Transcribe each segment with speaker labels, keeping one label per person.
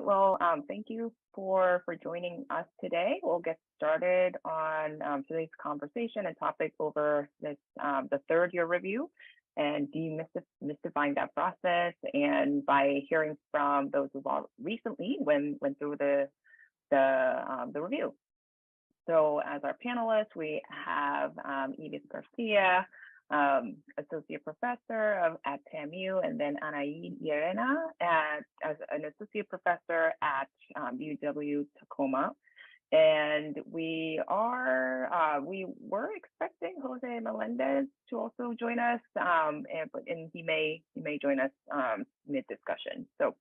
Speaker 1: Well, thank you for joining us today. We'll get started on today's conversation and topic over this the third year review and demystifying that process. And by hearing from those who've all recently went through the review. So as our panelists, we have Ivis Garcia, Associate Professor at TAMU, and then Anaid Yerena as an Associate Professor at UW Tacoma. And we were expecting Jose Melendez to also join us, and he may join us mid-discussion. So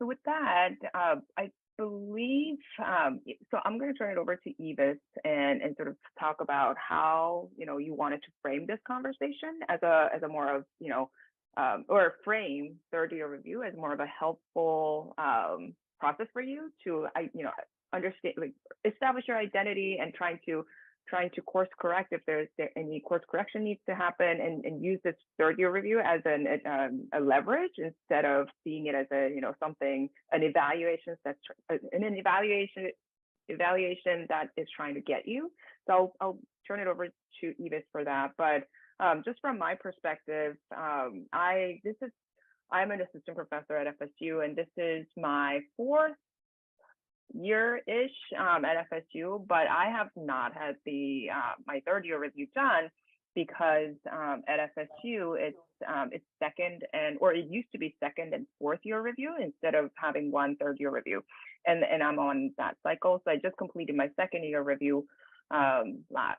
Speaker 1: with that, I believe, so I'm going to turn it over to Ivis and sort of talk about how, you wanted to frame this conversation as a more of, or frame third year review as more of a helpful process for you to, understand, like, establish your identity and trying to course correct if there's any course correction needs to happen, and use this third year review as a leverage instead of seeing it as an evaluation that is trying to get you. So I'll turn it over to Ivis for that. But just from my perspective, I'm an assistant professor at FSU, and this is my fourth year-ish at FSU, but I have not had my third year review done because at FSU it's second or it used to be second and fourth year review instead of having one third year review, and I'm on that cycle. So I just completed my second year review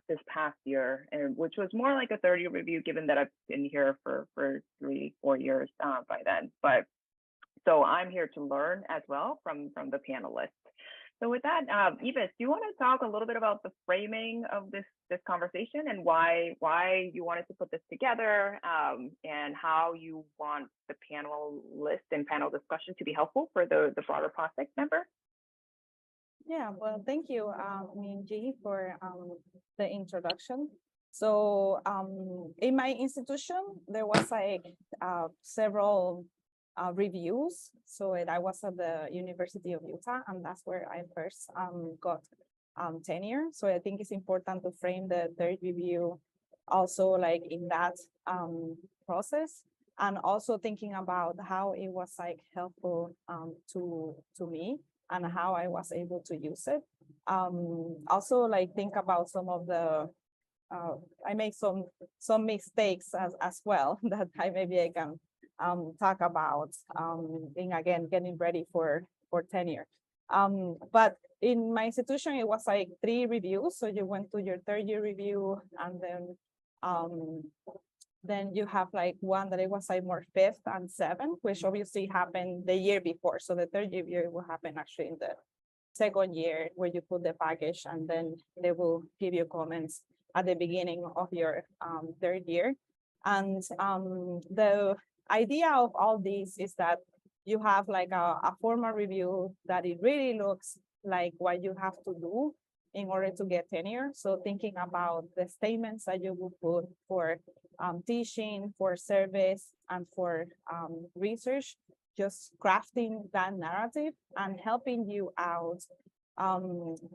Speaker 1: this past year, and which was more like a third year review, given that I've been here for 3-4 years by then. But so I'm here to learn as well from the panelists. So with that, Ivis, do you want to talk a little bit about the framing of this conversation and why you wanted to put this together, and how you want the panelist and panel discussion to be helpful for the broader POCIG member?
Speaker 2: Yeah, well, thank you, Minjee, for the introduction. So in my institution, there was like several reviews. So I was at the University of Utah, and that's where I first got tenure. So I think it's important to frame the third review also like in that process, and also thinking about how it was like helpful to me and how I was able to use it. Also like think about some of the I made some mistakes as well that I can talk about in, again, getting ready for tenure. But in my institution, it was like 3 reviews. So you went to your third year review, and then you have like one that it was like more 5th and 7th, which obviously happened the year before. So the third year will happen actually in the second year, where you put the package, and then they will give you comments at the beginning of your third year. And the idea of all this is that you have like a formal review that it really looks like what you have to do in order to get tenure. So thinking about the statements that you will put for teaching, for service, and for research, just crafting that narrative and helping you out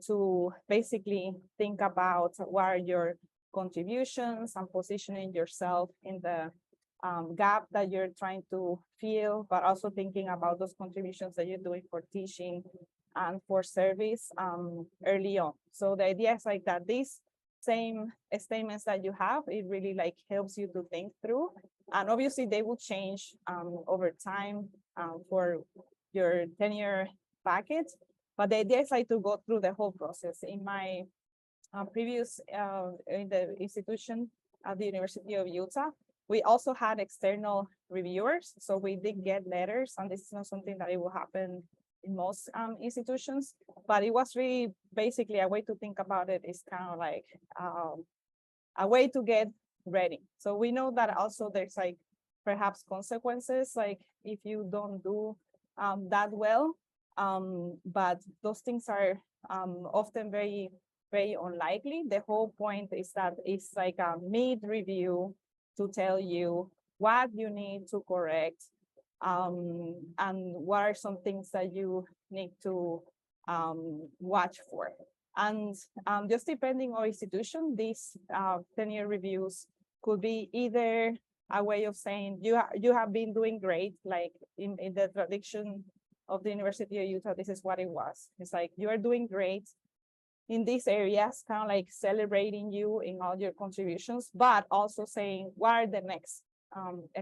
Speaker 2: to basically think about what are your contributions and positioning yourself in the gap that you're trying to fill, but also thinking about those contributions that you're doing for teaching and for service early on. So the idea is like that these same statements that you have, it really like helps you to think through. And obviously they will change over time for your tenure package. But the idea is like to go through the whole process. In my previous in the institution at the University of Utah, we also had external reviewers. So we did get letters, and this is not something that it will happen in most institutions, but it was really basically a way to think about it is kind of like a way to get ready. So we know that also there's like perhaps consequences, like if you don't do that well, but those things are often very, very unlikely. The whole point is that it's like a mid-review to tell you what you need to correct and what are some things that you need to watch for. And just depending on institution, these tenure reviews could be either a way of saying you have been doing great, like in the tradition of the University of Utah, this is what it was. It's like, you are doing great in these areas, kind of like celebrating you in all your contributions, but also saying, what are the next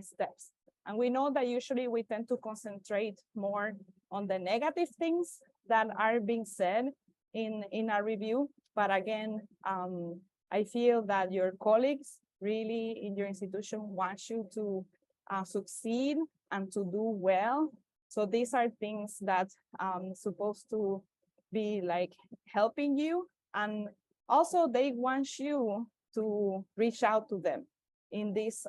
Speaker 2: steps? And we know that usually we tend to concentrate more on the negative things that are being said in a review. But again, I feel that your colleagues really in your institution want you to succeed and to do well. So these are things that supposed to be like helping you. And also they want you to reach out to them in this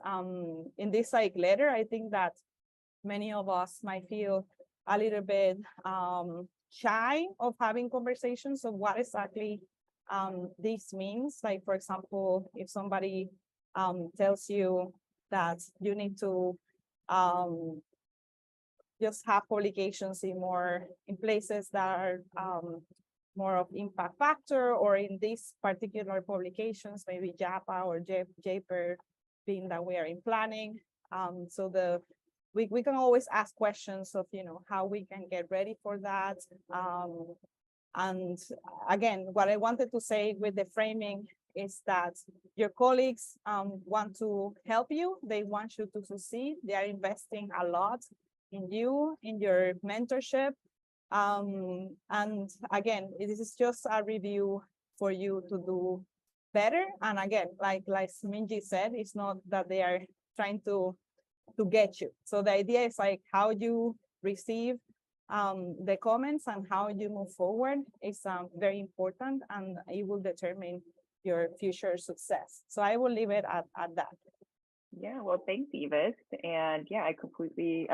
Speaker 2: like letter. I think that many of us might feel a little bit shy of having conversations of what exactly this means. Like, for example, if somebody tells you that you need to just have publications in places that are more of impact factor, or in these particular publications, maybe JAPA or JPER, being that we are in planning. So we can always ask questions of, how we can get ready for that. And again, what I wanted to say with the framing is that your colleagues want to help you. They want you to succeed. They are investing a lot in you, in your mentorship. And again, this is just a review for you to do better. And again, like Minjee said, it's not that they are trying to get you. So the idea is like how you receive the comments and how you move forward is very important, and it will determine your future success. So I will leave it at that.
Speaker 1: Yeah, well, thanks, Ivis. And yeah, I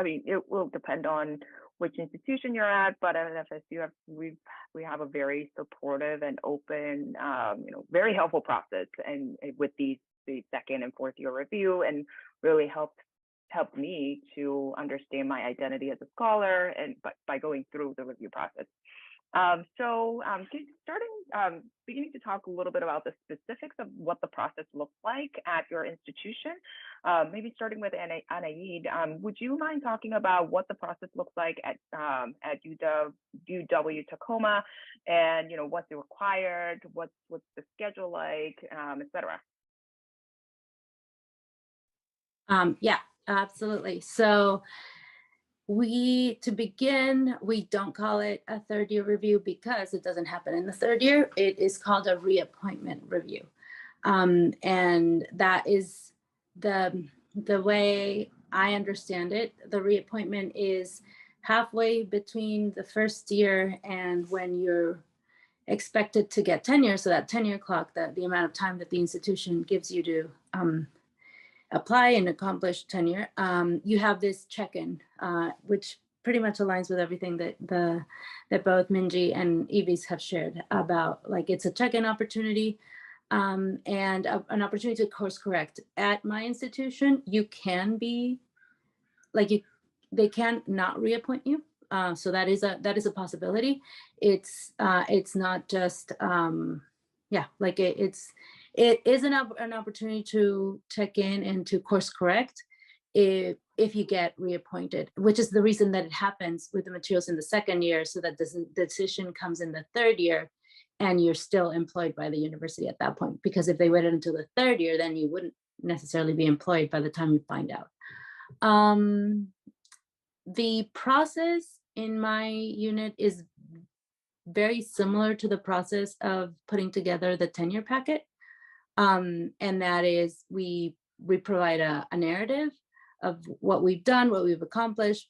Speaker 1: mean, it will depend on which institution you're at, but at FSU, we have a very supportive and open, very helpful process, and with the second and fourth year review, and really helped me to understand my identity as a scholar, and by going through the review process. Beginning to talk a little bit about the specifics of what the process looks like at your institution, maybe starting with Anaid, would you mind talking about what the process looks like at UW Tacoma, and what's required, what's the schedule like, et cetera?
Speaker 3: Yeah, absolutely. So to begin, we don't call it a third year review because it doesn't happen in the third year. It is called a reappointment review. And that is the way I understand it. The reappointment is halfway between the first year and when you're expected to get tenure. So that tenure clock, the amount of time that the institution gives you to apply and accomplish tenure, you have this check-in, which pretty much aligns with everything that both Minjee and Ivis have shared about. Like, it's a check-in opportunity and an opportunity to course correct. At my institution, you can be they can not reappoint you. So that is a possibility. It's not just it is an opportunity to check in and to course correct if you get reappointed, which is the reason that it happens with the materials in the second year, so that the decision comes in the third year and you're still employed by the university at that point. Because if they waited until the third year, then you wouldn't necessarily be employed by the time you find out. The process in my unit is very similar to the process of putting together the tenure packet. And that is, we provide a narrative of what we've done, what we've accomplished,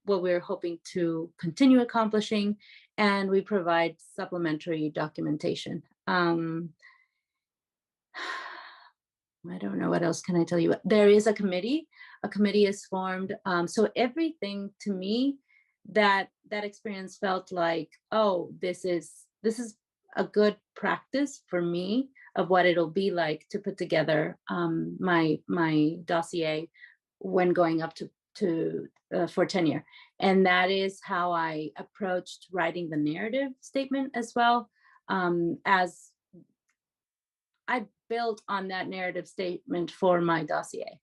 Speaker 3: what we're hoping to continue accomplishing, and we provide supplementary documentation. I don't know what else can I tell you. There is a committee. A committee is formed. So everything to me, that experience felt like, oh, this is a good practice for me of what it'll be like to put together my dossier when going up for tenure. And that is how I approached writing the narrative statement as well. As I built on that narrative statement for my dossier.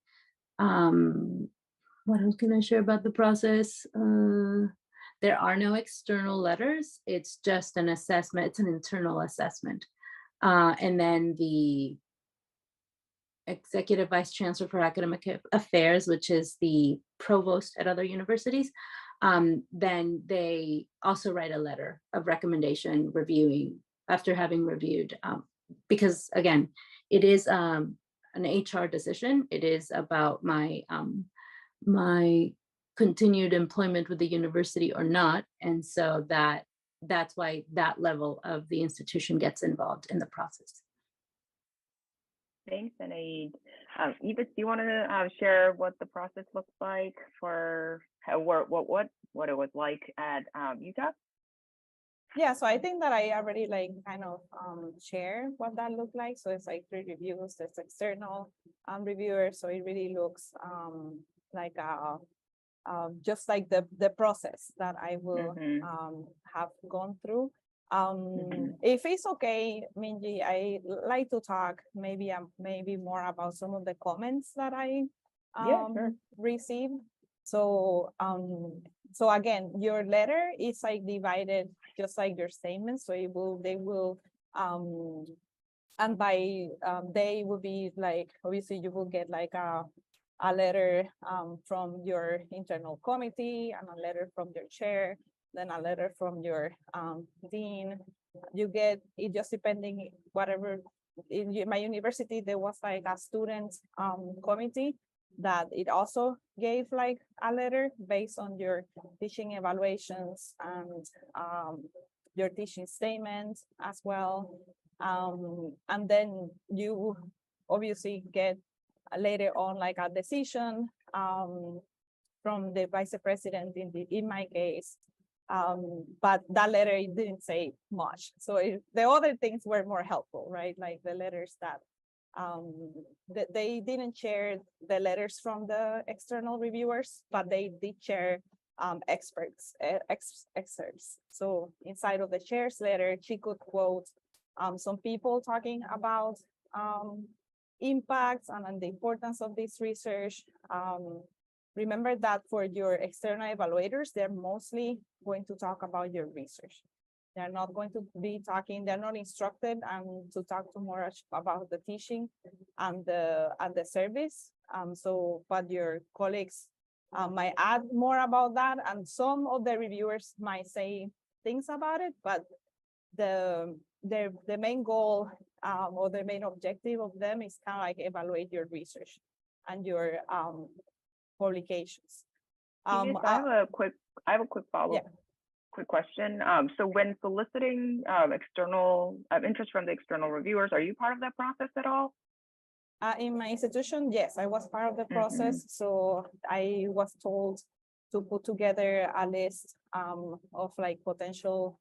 Speaker 3: What else can I share about the process? There are no external letters. It's just an assessment. It's an internal assessment. And then the Executive Vice Chancellor for Academic Affairs, which is the provost at other universities, then they also write a letter of recommendation reviewing after having reviewed, because again, it is an HR decision. It is about my my continued employment with the university or not, and so that's why that level of the institution gets involved in the process.
Speaker 1: Thanks, Anaid. Ivis, do you want to share what the process looks like for what it was like at UTEP?
Speaker 2: Yeah, so I think that I already like kind of share what that looked like. So it's like 3 reviews, there's external reviewers. So it really looks like just like the process that I will have gone through. If it's okay, Minjee, I like to talk maybe more about some of the comments that I received. So so again, your letter is like divided just like your statements. So they will and by they will be like, obviously you will get like a letter from your internal committee and a letter from your chair, then a letter from your dean. You get it just depending whatever. In my university, there was like a student committee that it also gave like a letter based on your teaching evaluations and your teaching statements as well. And then you obviously get later on like a decision from the vice president in my case. But that letter didn't say much. So the other things were more helpful, right? Like the letters that they didn't share the letters from the external reviewers, but they did share excerpts. So inside of the chair's letter, she could quote some people talking about impacts and the importance of this research. Remember that for your external evaluators, they're mostly going to talk about your research. They're not going to be talking, they're not instructed to talk too much about the teaching and the service. But your colleagues might add more about that, and some of the reviewers might say things about it, but the main goal or the main objective of them is kind of like evaluate your research and your publications.
Speaker 1: I have a quick follow-up.
Speaker 2: Yeah.
Speaker 1: Quick question. So when soliciting external interest from the external reviewers, are you part of that process at all?
Speaker 2: In my institution, yes, I was part of the process. So I was told to put together a list of like potential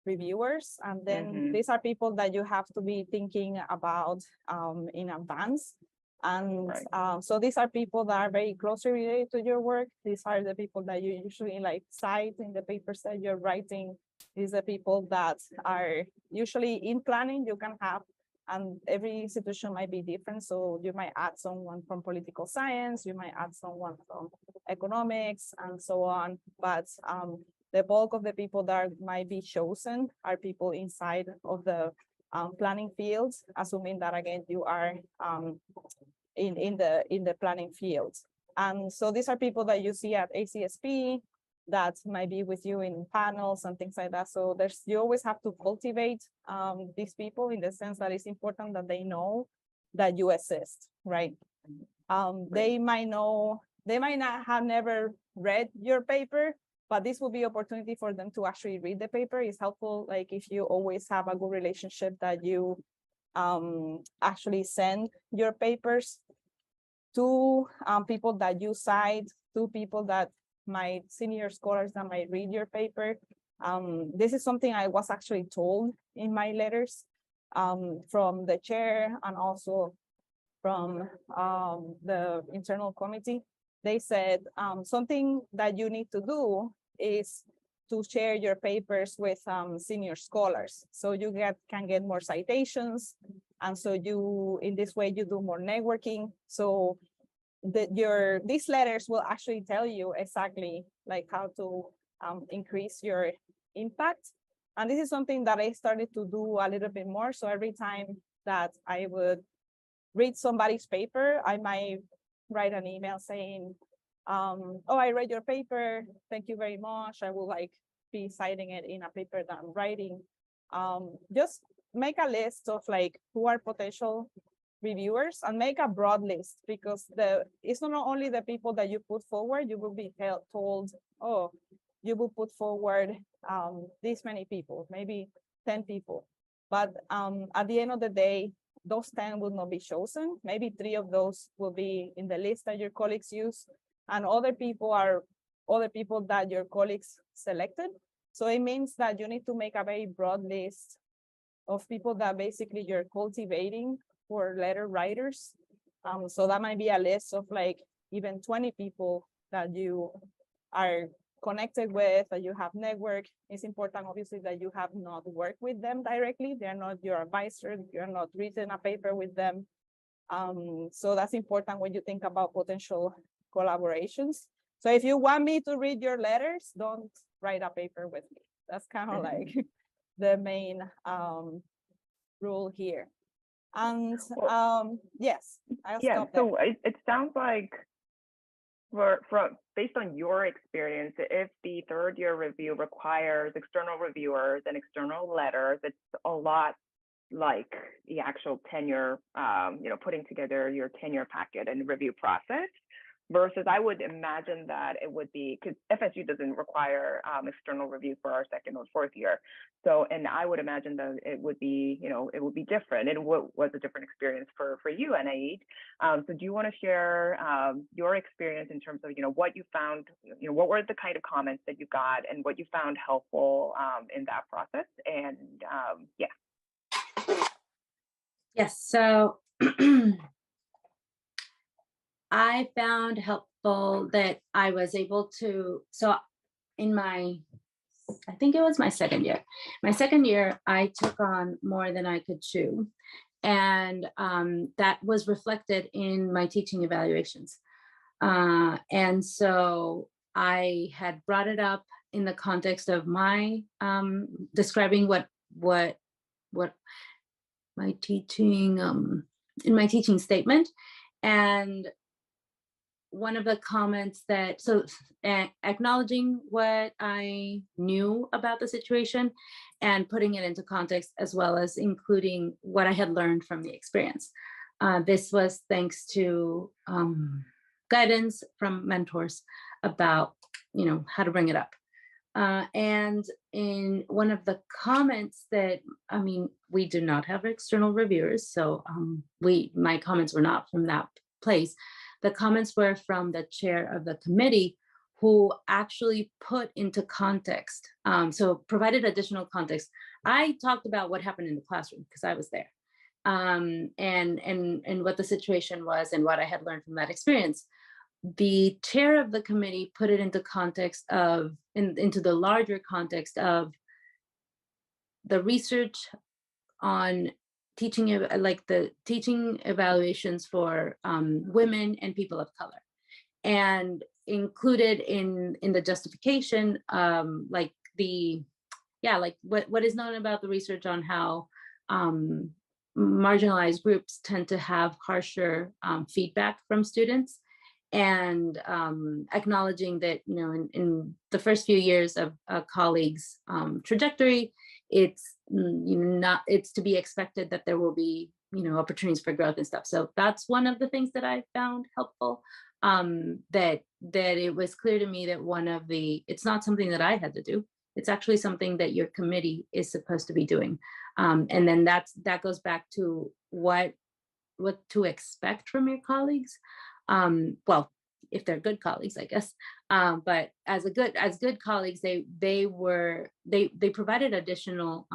Speaker 2: reviewers. And then these are people that you have to be thinking about in advance. And so these are people that are very closely related to your work. These are the people that you usually like cite in the papers that you're writing. These are people that are usually in planning you can have, and every institution might be different. So you might add someone from political science, you might add someone from economics and so on. But the bulk of the people that might be chosen are people inside of the planning fields, assuming that again you are in the planning fields. And so these are people that you see at ACSP that might be with you in panels and things like that. So you always have to cultivate these people in the sense that it's important that they know that you exist, right? They might not have never read your paper, but this will be opportunity for them to actually read the paper. It's helpful, like if you always have a good relationship that you actually send your papers to people that you cite, to people that senior scholars that might read your paper. This is something I was actually told in my letters from the chair and also from the internal committee. they said something that you need to do is to share your papers with senior scholars. So you can get more citations. And so you, in this way, you do more networking. So these letters will actually tell you exactly like how to increase your impact. And this is something that I started to do a little bit more. So every time that I would read somebody's paper, I might write an email saying, oh, I read your paper. Thank you very much. I will like be citing it in a paper that I'm writing. Just make a list of like who are potential reviewers and make a broad list, because it's not only the people that you put forward. You will be told, oh, you will put forward this many people, maybe 10 people. But at the end of the day, those 10 will not be chosen. Maybe 3 of those will be in the list that your colleagues use, and other people are other people that your colleagues selected. So it means that you need to make a very broad list of people that basically you're cultivating for letter writers. So that might be a list of like even 20 people that you are connected with, that you have network. It's important, obviously, that you have not worked with them directly. They're not your advisor. You're not written a paper with them. So that's important when you think about potential collaborations. So if you want me to read your letters, don't write a paper with me. That's kind of like the main rule here. And yes, I'll stop there.
Speaker 1: So it sounds like based on your experience, if the third year review requires external reviewers and external letters, it's a lot like the actual tenure, putting together your tenure packet and review process. Versus I would imagine that it would be, because FSU doesn't require external review for our second or fourth year. So, and I would imagine that it would be, it would be different. And what was a different experience for you, Anaid? So do you want to share your experience in terms of, what you found, what were the kind of comments that you got and what you found helpful in that process? And yeah.
Speaker 3: Yes, so I found helpful that I was able to, so in I think it was my second year, I took on more than I could chew. And that was reflected in my teaching evaluations. And so I had brought it up in the context of my describing what my teaching, in my teaching statement. And one of the comments acknowledging what I knew about the situation and putting it into context, as well as including what I had learned from the experience. This was thanks to guidance from mentors about, how to bring it up. And in one of the comments we do not have external reviewers, so my comments were not from that place. The comments were from the chair of the committee, who actually put into context, so provided additional context. I talked about what happened in the classroom because I was there, and what the situation was and what I had learned from that experience. The chair of the committee put it into context into the larger context of the research on teaching, like the teaching evaluations for women and people of color, and included in the justification, what is known about the research on how marginalized groups tend to have harsher feedback from students, and acknowledging that, in the first few years of a colleague's trajectory, it's to be expected that there will be, opportunities for growth and stuff. So that's one of the things that I found helpful, that it was clear to me that it's not something that I had to do. It's actually something that your committee is supposed to be doing. And then that goes back to what to expect from your colleagues. Well, if they're good colleagues, I guess. But as good colleagues, they provided additional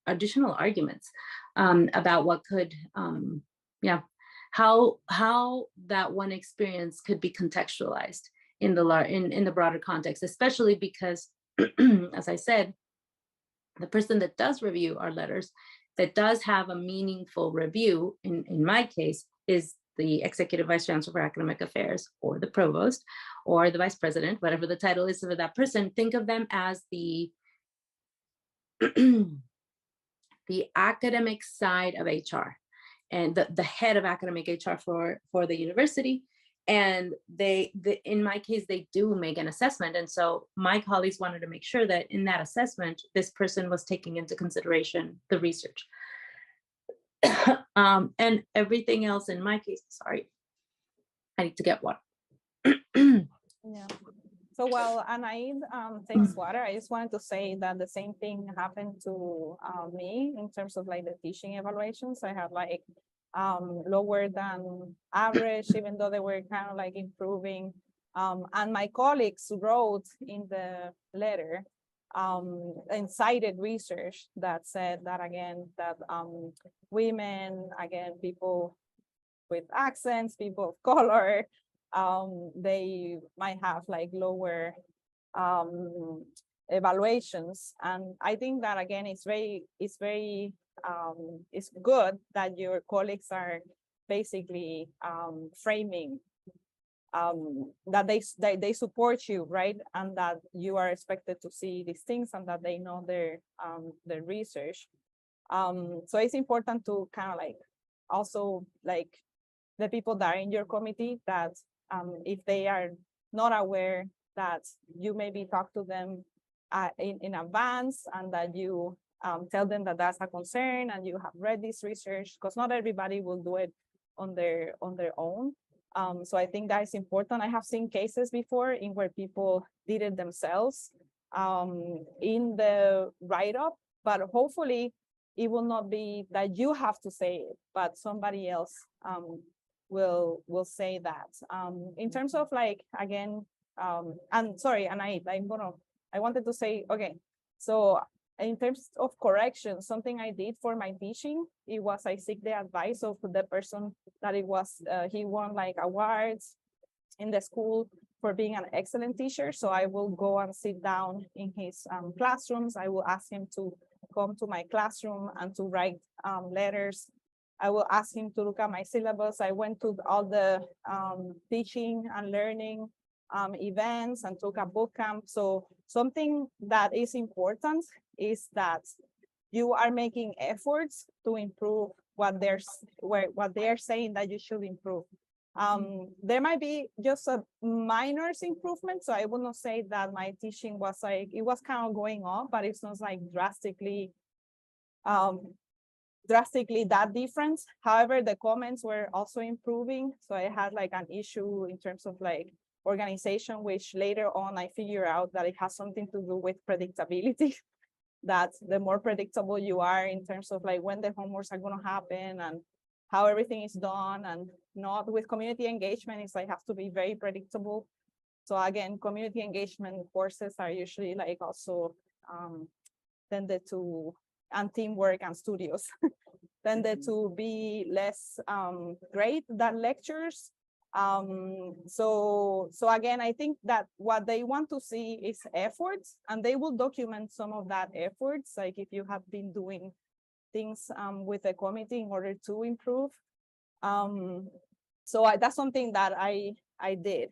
Speaker 3: arguments about what could, how that one experience could be contextualized in the broader context, especially because, as I said, the person that does review our letters, that does have a meaningful review, in my case, is the executive vice chancellor for academic affairs, or the provost, or the vice president, whatever the title is for that person. Think of them as the the academic side of HR, and the head of academic HR for the university. And in my case, they do make an assessment. And so my colleagues wanted to make sure that in that assessment, this person was taking into consideration the research. And everything else in my case, sorry, I need to get water.
Speaker 2: Yeah. So while Anaid takes water, I just wanted to say that the same thing happened to me in terms of like the teaching evaluations. I had like lower than average, even though they were kind of like improving. And my colleagues wrote in the letter and cited research that said that, again, that women, again, people with accents, people of color, they might have like lower evaluations. And I think that, again, it's good that your colleagues are basically framing that they support you, right? And that you are expected to see these things, and that they know their research. So it's important to kind of like also like the people that are in your committee, that if they are not aware, that you maybe talk to them in advance, and that you tell them that that's a concern and you have read this research, because not everybody will do it on their own. So I think that is important. I have seen cases before in where people did it themselves in the write-up, but hopefully it will not be that you have to say it, but somebody else will say that. In terms of like, again, and sorry, Anaid, I wanted to say, okay, so in terms of correction, something I did for my teaching, it was I seek the advice of the person that it was, he won like awards in the school for being an excellent teacher. So I will go and sit down in his classrooms. I will ask him to come to my classroom and to write letters. I will ask him to look at my syllabus. I went to all the teaching and learning events and took a boot camp. So something that is important is that you are making efforts to improve what they're saying that you should improve. There might be just a minor improvement. So I will not say that my teaching was like, it was kind of going up, but it's not like drastically that different. However, the comments were also improving. So I had like an issue in terms of like organization, which later on I figured out that it has something to do with predictability. That the more predictable you are in terms of like when the homeworks are going to happen and how everything is done, and not with community engagement, it's like have to be very predictable. So again, community engagement courses are usually like also tended to, and teamwork and studios tended to be less great than lectures. So again, I think that what they want to see is efforts, and they will document some of that efforts, like if you have been doing things with the committee in order to improve. So that's something that I did.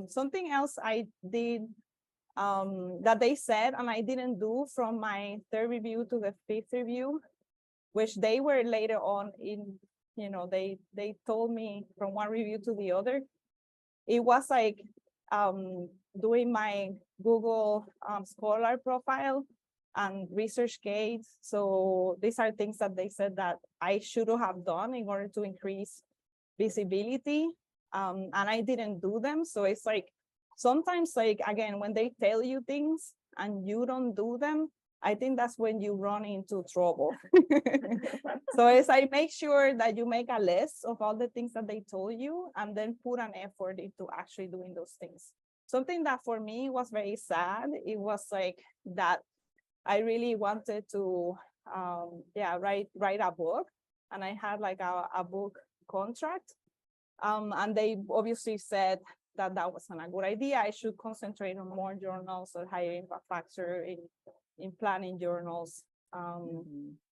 Speaker 2: Something else I did that they said, and I didn't do from my third review to the fifth review, which they were later on in, you know, they told me from one review to the other. It was like doing my Google Scholar profile and ResearchGate. So these are things that they said that I should have done in order to increase visibility, and I didn't do them. So it's like, sometimes like, again, when they tell you things and you don't do them, I think that's when you run into trouble. So it's like, make sure that you make a list of all the things that they told you, and then put an effort into actually doing those things. Something that for me was very sad, it was like that I really wanted to write a book, and I had like a book contract. And they obviously said that that wasn't a good idea. I should concentrate on more journals or higher impact factor in planning journals.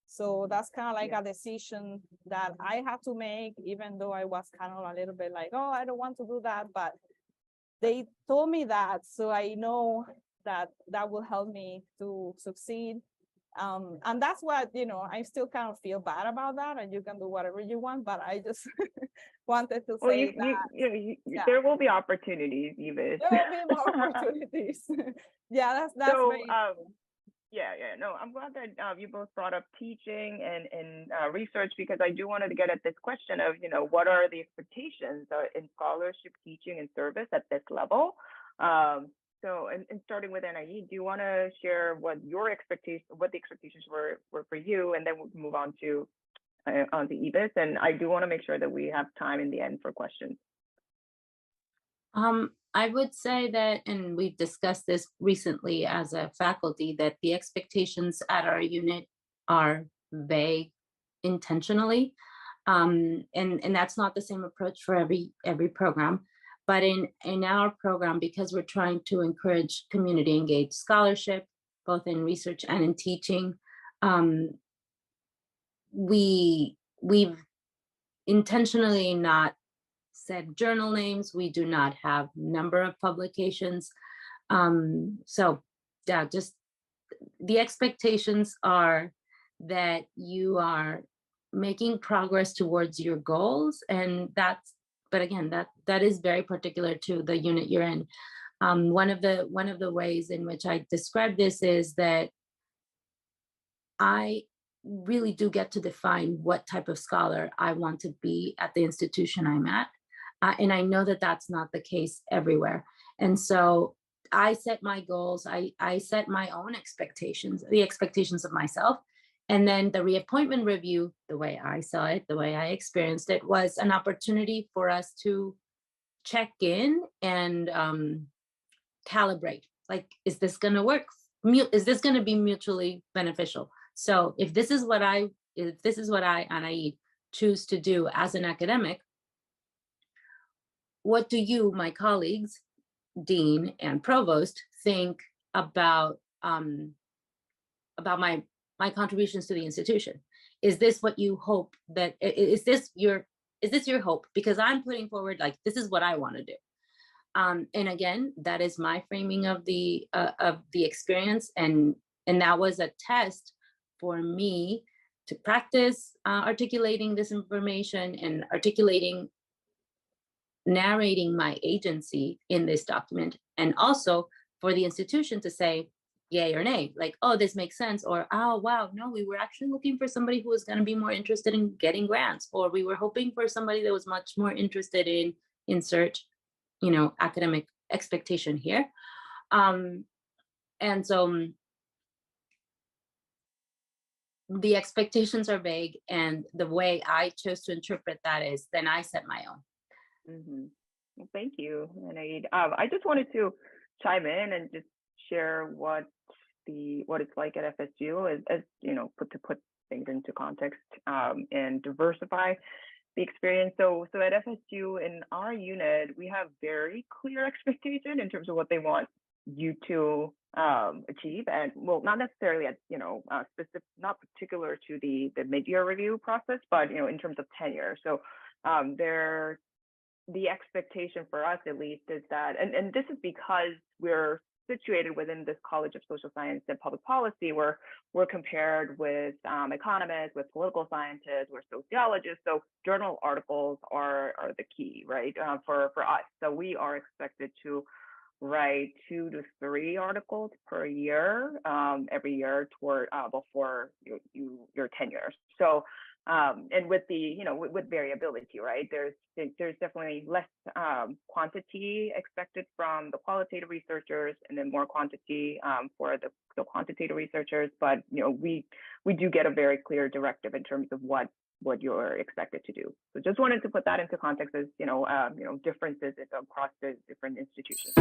Speaker 2: So that's kind of like a decision that I had to make, even though I was kind of a little bit like, oh, I don't want to do that. But they told me that, so I know that that will help me to succeed. And that's what, I still kind of feel bad about that, and you can do whatever you want, but I just wanted to
Speaker 1: Well,
Speaker 2: say that.
Speaker 1: there will be opportunities, Ivis.
Speaker 2: There will be more opportunities. Yeah, that's
Speaker 1: So,
Speaker 2: very
Speaker 1: no, I'm glad that you both brought up teaching and research, because I do wanted to get at this question of, what are the expectations in scholarship, teaching, and service at this level? So, and starting with Anaid, do you want to share what the expectations were for you, and then we'll move on to Ivis, and I do want to make sure that we have time in the end for questions.
Speaker 3: I would say that, and we've discussed this recently as a faculty, that the expectations at our unit are vague intentionally. And that's not the same approach for every program. But in our program, because we're trying to encourage community engaged scholarship, both in research and in teaching, we've intentionally not said journal names. We do not have number of publications. So yeah, just the expectations are that you are making progress towards your goals, and but again, that is very particular to the unit you're in. One of the ways in which I describe this is that I really do get to define what type of scholar I want to be at the institution I'm at. And I know that that's not the case everywhere. And so I set my goals, I set my own expectations, the expectations of myself. And then the reappointment review, the way I saw it, the way I experienced it, was an opportunity for us to check in and calibrate. Like, is this going to work? Is this going to be mutually beneficial? So if this is what I, Anaid, choose to do as an academic, what do you, my colleagues, dean and provost, think about my contributions to the institution? Is this what you hope that, is this your hope? Because I'm putting forward, like, this is what I want to do. And again, that is my framing of the experience, and that was a test for me to practice articulating this information and narrating my agency in this document, and also for the institution to say yay or nay, like, oh, this makes sense, or oh, wow, no, we were actually looking for somebody who was going to be more interested in getting grants, or we were hoping for somebody that was much more interested in insert, academic expectation here. And so the expectations are vague, and the way I chose to interpret that is then I set my own.
Speaker 1: Well, thank you, Anaid. I just wanted to chime in and just share what it's like at FSU, as put things into context and diversify the experience. So at FSU, in our unit, we have very clear expectation in terms of what they want you to achieve, and well, not necessarily at specific, not particular to the mid-year review process, but in terms of tenure. So the expectation for us, at least, is that, and this is because we're situated within this College of Social Science and Public Policy, where we're compared with economists, with political scientists, we're sociologists. So journal articles are the key, right, for us. So we are expected to write 2 to 3 articles per year, every year toward before your tenure. So and with the with variability, right? There's definitely less quantity expected from the qualitative researchers, and then more quantity for the quantitative researchers. But we do get a very clear directive in terms of what you're expected to do. So just wanted to put that into context as differences across the different institutions.